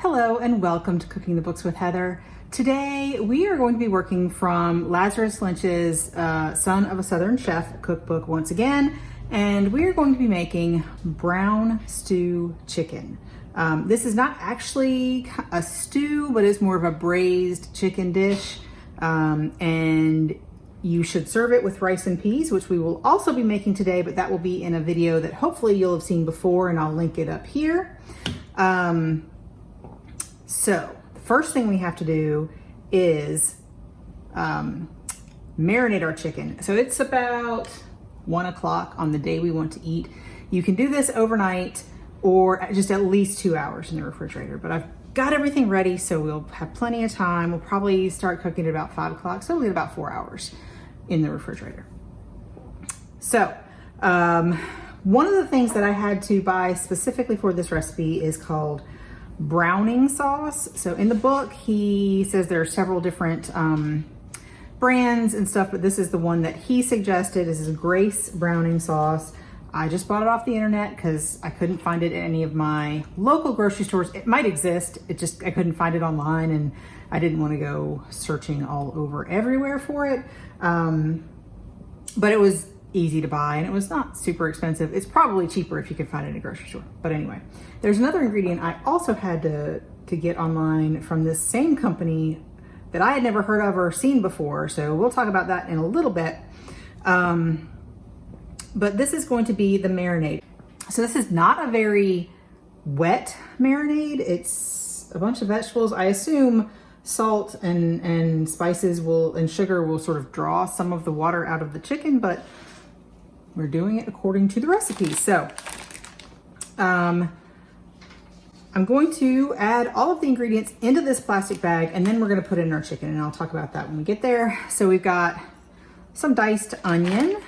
Hello and welcome to Cooking the Books with Heather. Today we are going to be working from Lazarus Lynch's Son of a Southern Chef cookbook once again, and we are going to be making brown stew chicken. This is not actually a stew, but it's more of a braised chicken dish, and you should serve it with rice and peas, which we will also be making today, but that will be in a video that hopefully you'll have seen before, and I'll link it up here. So the first thing we have to do is marinate our chicken. So it's about 1 o'clock on the day we want to eat. You can do this overnight or just at least 2 hours in the refrigerator, but I've got everything ready, so we'll have plenty of time. We'll probably start cooking at about 5 o'clock, so we'll get about 4 hours in the refrigerator. So one of the things that I had to buy specifically for this recipe is called browning sauce. So in the book, he says there are several different brands and stuff, but this is the one that he suggested. This is Grace browning sauce. I just bought it off the internet because I couldn't find it at any of my local grocery stores. It might exist, I couldn't find it online, and I didn't want to go searching all over everywhere for it. But it was easy to buy and it was not super expensive. It's probably cheaper if you can find it in a grocery store. But anyway, there's another ingredient I also had to get online from this same company that I had never heard of or seen before. So we'll talk about that in a little bit. But this is going to be the marinade. So this is not a very wet marinade. It's a bunch of vegetables. I assume salt and spices and sugar will sort of draw some of the water out of the chicken, but we're doing it according to the recipe. So I'm going to add all of the ingredients into this plastic bag, and then we're going to put in our chicken, and I'll talk about that when we get there. So we've got some diced onion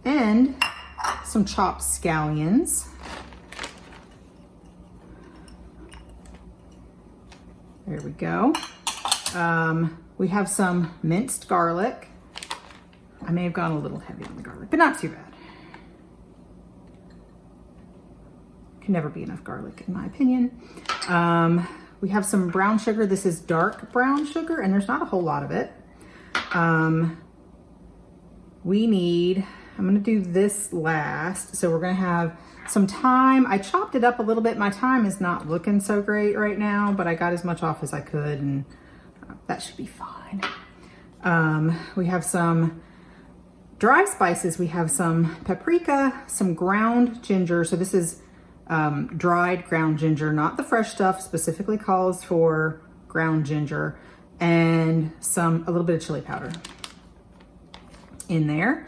and some chopped scallions. There we go. We have some minced garlic. I may have gone a little heavy on the garlic, but not too bad. Can never be enough garlic in my opinion. We have some brown sugar. This is dark brown sugar, and there's not a whole lot of it. I'm gonna do this last. So we're gonna have some thyme. I chopped it up a little bit. My thyme is not looking so great right now, but I got as much off as I could, and that should be fine. We have some dry spices. We have some paprika, some ground ginger. So this is dried ground ginger, not the fresh stuff. Specifically calls for ground ginger, and a little bit of chili powder in there.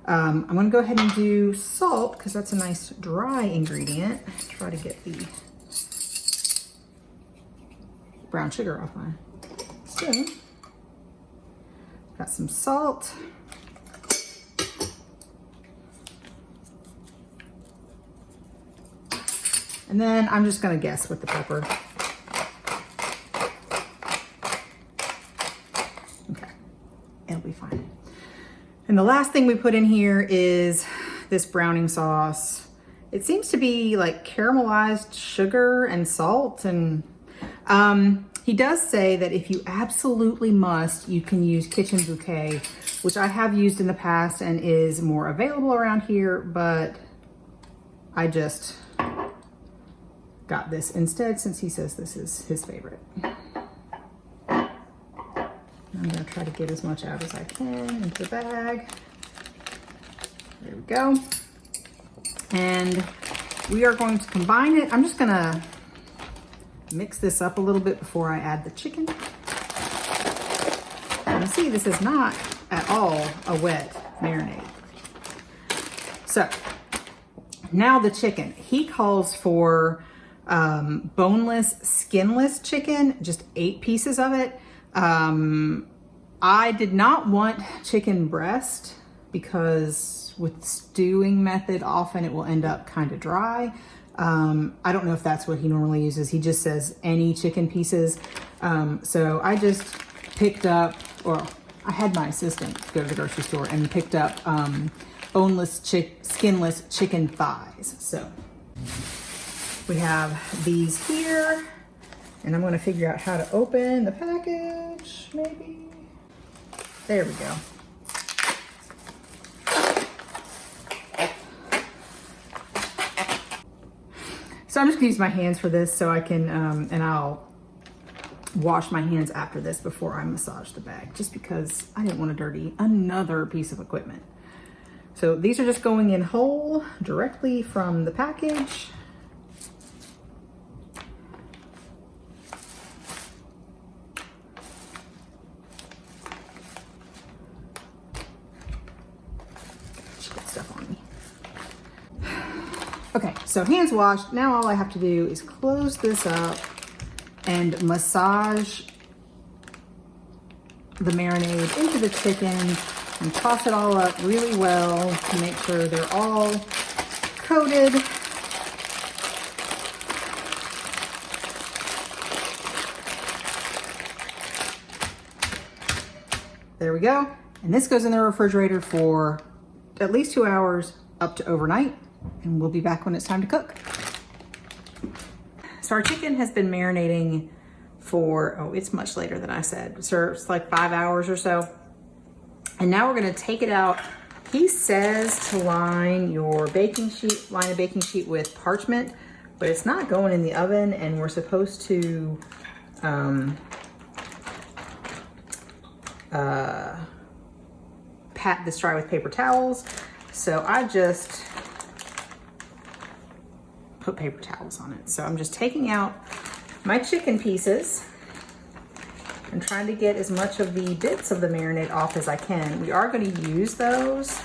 I'm gonna go ahead and do salt because that's a nice dry ingredient. Try to get the brown sugar off my spoon. Got some salt. And then I'm just gonna guess with the pepper. Okay, it'll be fine. And the last thing we put in here is this browning sauce. It seems to be like caramelized sugar and salt, and he does say that if you absolutely must, you can use Kitchen Bouquet, which I have used in the past and is more available around here, but I just got this instead since he says this is his favorite. I'm gonna try to get as much out as I can into the bag. There we go. And we are going to combine it. I'm just gonna mix this up a little bit before I add the chicken. And you see, this is not at all a wet marinade. So now the chicken. He calls for boneless, skinless chicken, just 8 pieces of it. I did not want chicken breast because with stewing method, often it will end up kind of dry. I don't know if that's what he normally uses. He just says any chicken pieces. So I just picked up, or I had my assistant go to the grocery store and picked up boneless, skinless chicken thighs. So We have these here, and I'm going to figure out how to open the package, maybe. There we go. So I'm just gonna use my hands for this so I can, and I'll wash my hands after this before I massage the bag, just because I didn't want to dirty another piece of equipment. So these are just going in whole directly from the package. Get stuff on me. Okay, so hands washed. Now all I have to do is close this up and massage the marinade into the chicken and toss it all up really well to make sure they're all coated. There we go. And this goes in the refrigerator for at least 2 hours up to overnight, and we'll be back when it's time to cook. So our chicken has been marinating for, oh, it's much later than I said. So it's like 5 hours or so. And now we're gonna take it out. He says to line your baking sheet, line a baking sheet with parchment, but it's not going in the oven, and we're supposed to pat this dry with paper towels. So I just put paper towels on it. So I'm just taking out my chicken pieces and trying to get as much of the bits of the marinade off as I can. We are going to use those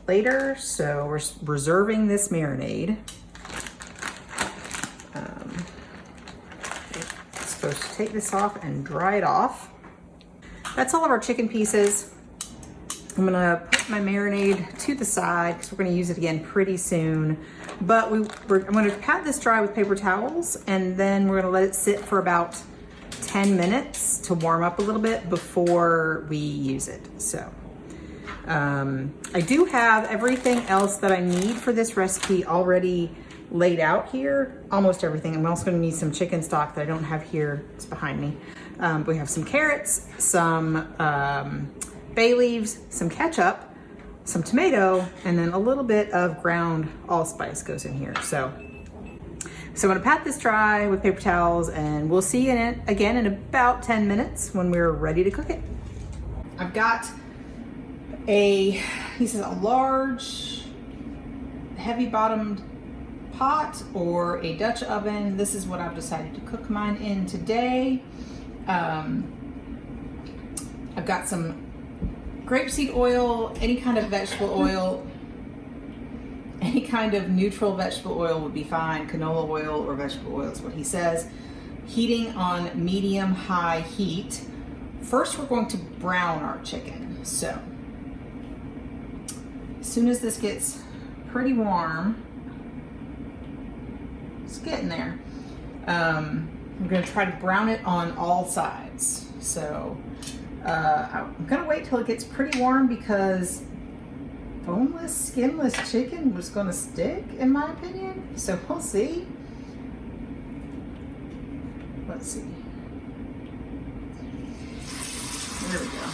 later, so we're reserving this marinade. Supposed to take this off and dry it off. That's all of our chicken pieces. I'm gonna put my marinade to the side because we're gonna use it again pretty soon. But I'm gonna pat this dry with paper towels, and then we're gonna let it sit for about 10 minutes to warm up a little bit before we use it. So I do have everything else that I need for this recipe already laid out here, almost everything. I'm also gonna need some chicken stock that I don't have here. It's behind me. We have some carrots, some bay leaves, some ketchup, some tomato, and then a little bit of ground allspice goes in here. So I'm gonna pat this dry with paper towels, and we'll see you in it again in about 10 minutes when we're ready to cook it. I've got he says a large, heavy bottomed pot or a Dutch oven. This is what I've decided to cook mine in today. I've got some grapeseed oil, any kind of vegetable oil, any kind of neutral vegetable oil would be fine. Canola oil or vegetable oil is what he says. Heating on medium-high heat. First, we're going to brown our chicken. So, as soon as this gets pretty warm, it's getting there. I'm gonna try to brown it on all sides. So I'm gonna wait till it gets pretty warm because boneless, skinless chicken was gonna stick, in my opinion. So we'll see. Let's see. There we go.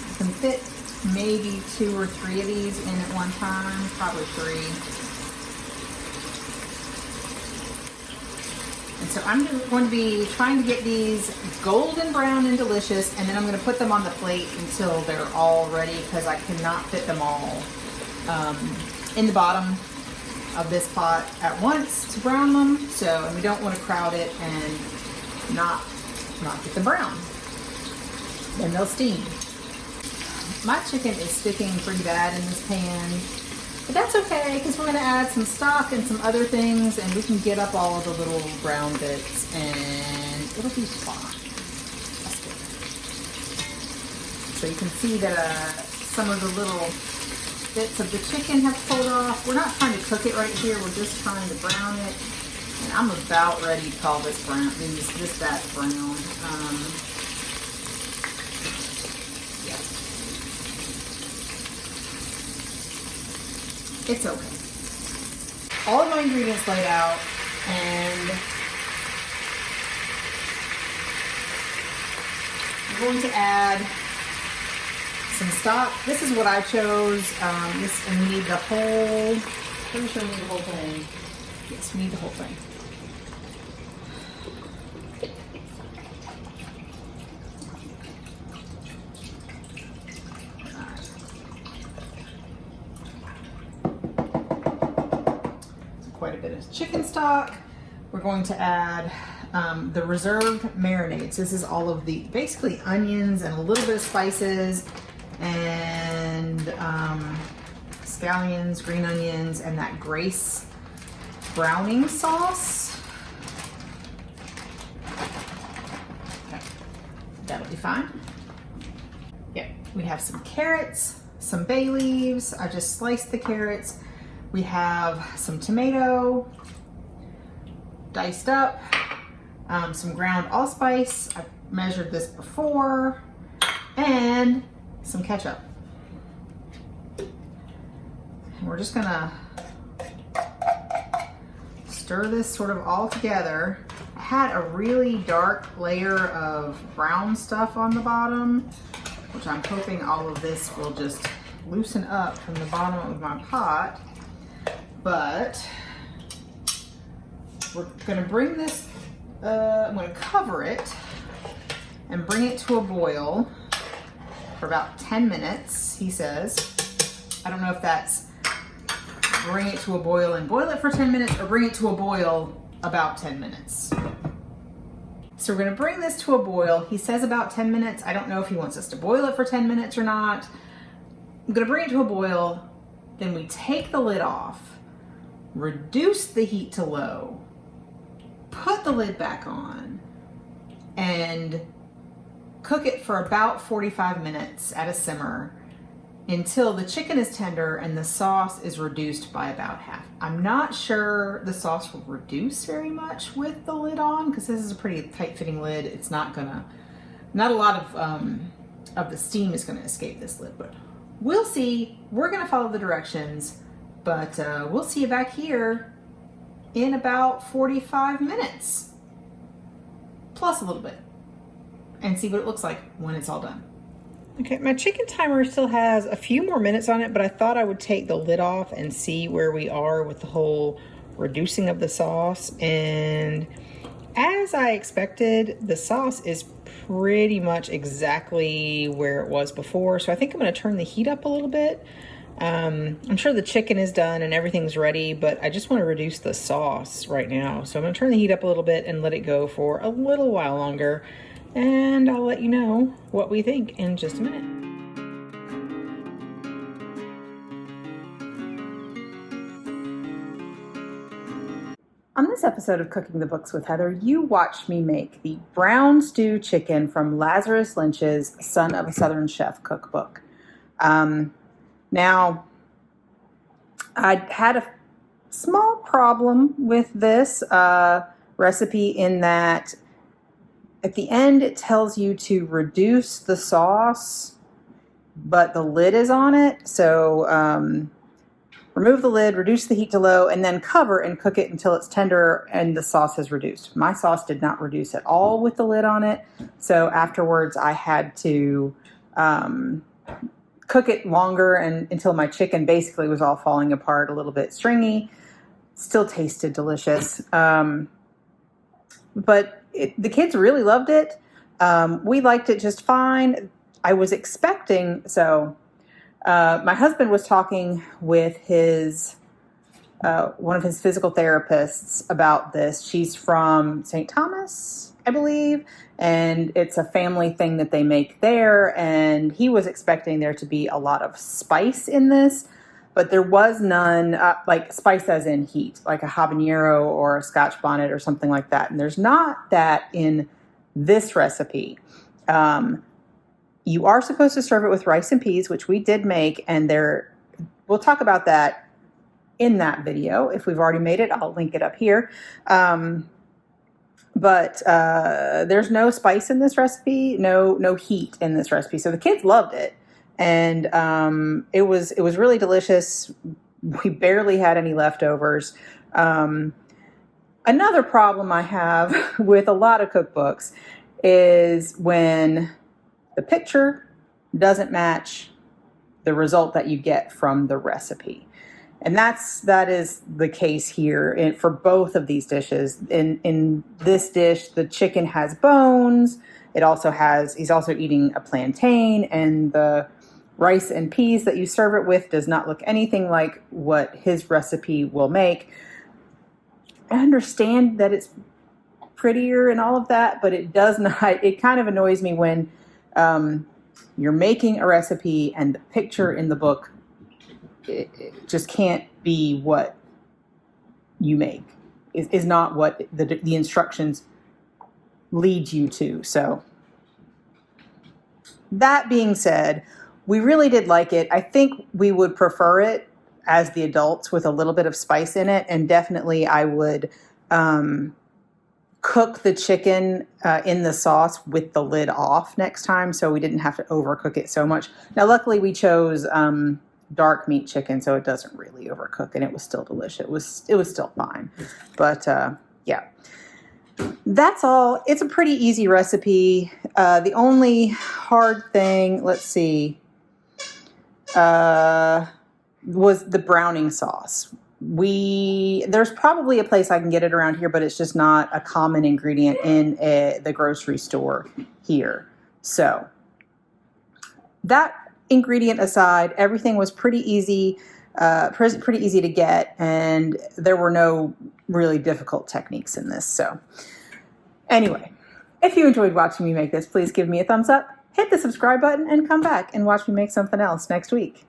I can fit maybe 2 or 3 of these in at one time, probably 3. And so I'm going to be trying to get these golden brown and delicious, and then I'm going to put them on the plate until they're all ready, because I cannot fit them all in the bottom of this pot at once to brown them. So, and we don't want to crowd it and not get them brown. Then they'll steam. My chicken is sticking pretty bad in this pan. But that's okay, because we're going to add some stock and some other things, and we can get up all of the little brown bits, and it'll be fine. That's good. So you can see that some of the little bits of the chicken have pulled off. We're not trying to cook it right here. We're just trying to brown it. And I'm about ready to call this brown. I mean, this batch brown. Yeah. It's okay. all of my ingredients laid out, and I'm going to add some stock. This is what I chose. And we need the whole, pretty sure we need the whole thing. Yes, we need the whole thing. Quite a bit of chicken stock. We're going to add the reserved marinades. This is all of the basically onions and a little bit of spices and scallions, green onions, and that Grace browning sauce. Okay, that'll be fine. Yeah, we have some carrots, some bay leaves. I just sliced the carrots. We have some tomato, diced up, some ground allspice. I measured this before, and some ketchup. And we're just gonna stir this sort of all together. I had a really dark layer of brown stuff on the bottom, which I'm hoping all of this will just loosen up from the bottom of my pot. But we're gonna bring this, I'm gonna cover it and bring it to a boil for about 10 minutes, he says. I don't know if that's bring it to a boil and boil it for 10 minutes or bring it to a boil about 10 minutes. So we're gonna bring this to a boil. He says about 10 minutes. I don't know if he wants us to boil it for 10 minutes or not. I'm gonna bring it to a boil, then we take the lid off, reduce the heat to low, put the lid back on, and cook it for about 45 minutes at a simmer until the chicken is tender and the sauce is reduced by about half. I'm not sure the sauce will reduce very much with the lid on because this is a pretty tight fitting lid. It's not a lot of the steam is gonna escape this lid, but we'll see. We're gonna follow the directions. But we'll see you back here in about 45 minutes, plus a little bit, and see what it looks like when it's all done. Okay, my chicken timer still has a few more minutes on it, but I thought I would take the lid off and see where we are with the whole reducing of the sauce. And as I expected, the sauce is pretty much exactly where it was before. So I think I'm gonna turn the heat up a little bit. I'm sure the chicken is done and everything's ready, but I just want to reduce the sauce right now. So I'm going to turn the heat up a little bit and let it go for a little while longer. And I'll let you know what we think in just a minute. On this episode of Cooking the Books with Heather, you watched me make the brown stew chicken from Lazarus Lynch's Son of a Southern Chef cookbook. Now, I had a small problem with this recipe in that at the end it tells you to reduce the sauce, but the lid is on it. So remove the lid, reduce the heat to low, and then cover and cook it until it's tender and the sauce has reduced. My sauce did not reduce at all with the lid on it. So afterwards I had to cook it longer and until my chicken basically was all falling apart, a little bit stringy. Still tasted delicious. But the kids really loved it. We liked it just fine. I was expecting, my husband was talking with his one of his physical therapists about this. She's from St. Thomas, I believe, and it's a family thing that they make there. And he was expecting there to be a lot of spice in this, but there was none, like spice as in heat, like a habanero or a Scotch bonnet or something like that. And there's not that in this recipe. You are supposed to serve it with rice and peas, which we did make, and we'll talk about that in that video. If we've already made it, I'll link it up here. But there's no spice in this recipe, no heat in this recipe. So the kids loved it, and it was really delicious. We barely had any leftovers. Another problem I have with a lot of cookbooks is when the picture doesn't match the result that you get from the recipe. And that is the case here for both of these dishes. In this dish, the chicken has bones. He's also eating a plantain, and the rice and peas that you serve it with does not look anything like what his recipe will make. I understand that it's prettier and all of that, but it does not. It kind of annoys me when you're making a recipe and the picture in the book it just can't be what you make. Is not what the instructions lead you to. So that being said, we really did like it. I think we would prefer it as the adults with a little bit of spice in it, and definitely I would cook the chicken in the sauce with the lid off next time, so we didn't have to overcook it so much. Now, luckily, we chose dark meat chicken, so it doesn't really overcook, and it was still delicious. It was still fine, but yeah. That's all. It's a pretty easy recipe. The only hard thing, let's see, was the browning sauce. There's probably a place I can get it around here, but it's just not a common ingredient in the grocery store here. So that ingredient aside, everything was pretty easy to get, and there were no really difficult techniques in this. So anyway, if you enjoyed watching me make this, please give me a thumbs up, hit the subscribe button, and come back and watch me make something else next week.